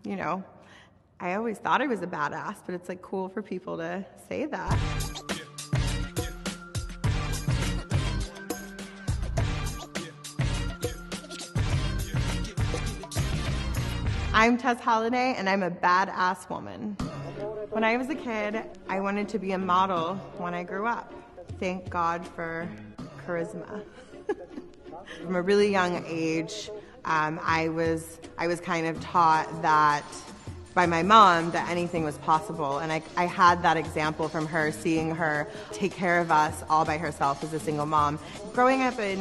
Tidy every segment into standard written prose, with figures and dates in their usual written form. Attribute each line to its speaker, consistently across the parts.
Speaker 1: you know, I always thought I was a badass, but it's like cool for people to say that. I'm Tess Holliday, and I'm a badass woman. When I was a kid, I wanted to be a model when I grew up. Thank God for charisma. From a really young age, I was kind of taught that by my mom that anything was possible, and I had that example from her, seeing her take care of us all by herself as a single mom. Growing up in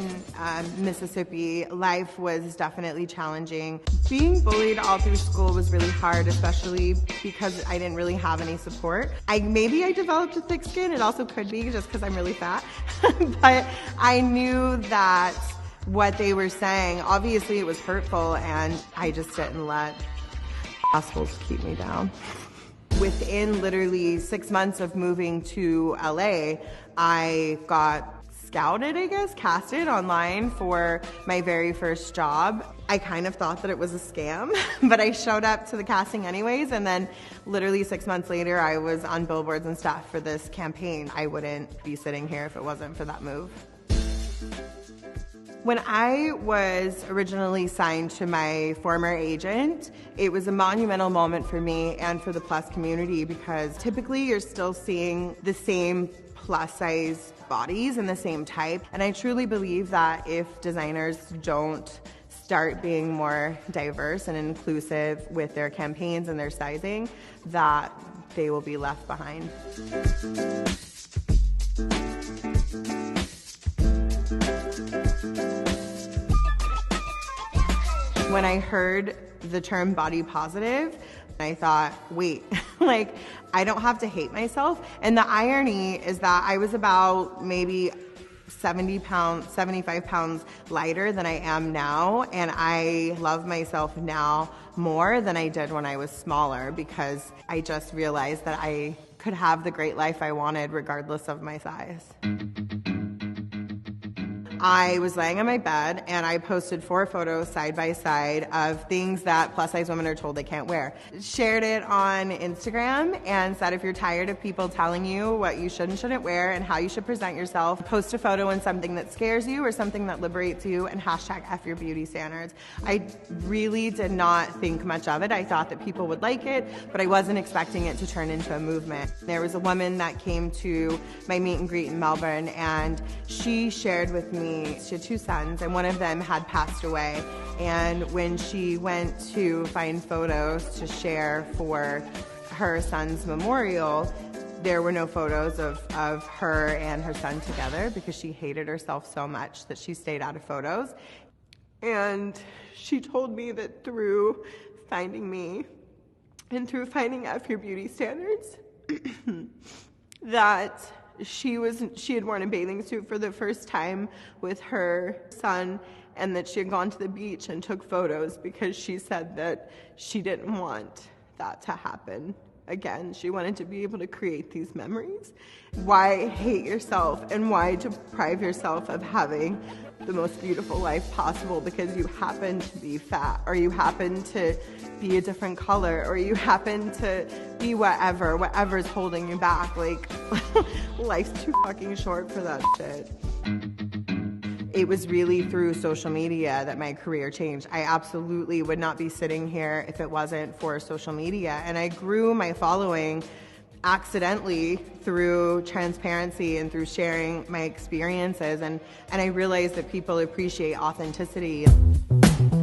Speaker 1: Mississippi, life was definitely challenging. Being bullied all through school was really hard, especially because I didn't really have any support. Maybe I developed a thick skin. It also could be just because I'm really fat. But I knew that what they were saying, obviously it was hurtful, and I just didn't let assholes keep me down. Within literally 6 months of moving to LA, I got scouted, I guess, casted online for my very first job. I kind of thought that it was a scam, but I showed up to the casting anyways, and then literally 6 months later, I was on billboards and stuff for this campaign. I wouldn't be sitting here if it wasn't for that move. When I was originally signed to my former agent, it was a monumental moment for me and for the plus community, because typically you're still seeing the same plus size bodies and the same type. And I truly believe that if designers don't start being more diverse and inclusive with their campaigns and their sizing, that they will be left behind. When I heard the term body positive, I thought, wait, like, I don't have to hate myself. And the irony is that I was about maybe 75 pounds lighter than I am now, and I love myself now more than I did when I was smaller, because I just realized that I could have the great life I wanted regardless of my size. I was laying on my bed and I posted 4 photos side by side of things that plus size women are told they can't wear. Shared it on Instagram and said, if you're tired of people telling you what you should and shouldn't wear and how you should present yourself, post a photo in something that scares you or something that liberates you, and hashtag F your beauty standards. I really did not think much of it. I thought that people would like it, but I wasn't expecting it to turn into a movement. There was a woman that came to my meet and greet in Melbourne, and she shared with me, she had 2 sons, and one of them had passed away. And when she went to find photos to share for her son's memorial, there were no photos of her and her son together, because she hated herself so much that she stayed out of photos. And she told me that through finding me and through finding F Your Beauty Standards, that she had worn a bathing suit for the first time with her son, and that she had gone to the beach and took photos because she said that she didn't want that to happen again. She wanted to be able to create these memories. Why hate yourself, and why deprive yourself of having the most beautiful life possible because you happen to be fat, or you happen to be a different color, or you happen to be whatever's holding you back? Like, life's too fucking short for that shit. It was really through social media that my career changed. I absolutely would not be sitting here if it wasn't for social media. And I grew my following accidentally through transparency and through sharing my experiences. And I realized that people appreciate authenticity.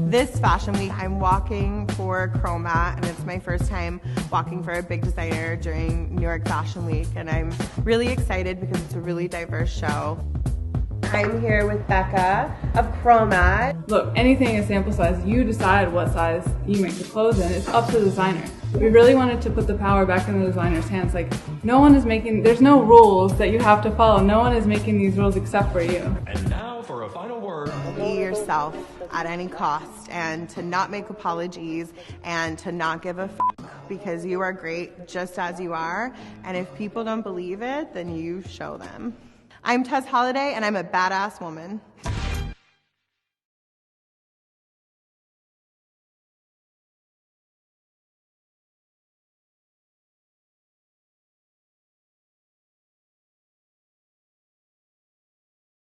Speaker 1: This fashion week, I'm walking for Chromat, and it's my first time walking for a big designer during New York Fashion Week. And I'm really excited because it's a really diverse show. I'm here with Becca of Chromat.
Speaker 2: Look, anything is sample size. You decide what size you make the clothes in. It's up to the designer. We really wanted to put the power back in the designer's hands. Like, no one is making, there's no rules that you have to follow. No one is making these rules except for you.
Speaker 3: And now for a final word.
Speaker 1: Be yourself at any cost, and to not make apologies, and to not give a fuck, because you are great just as you are. And if people don't believe it, then you show them. I'm Tess Holliday, and I'm a badass woman.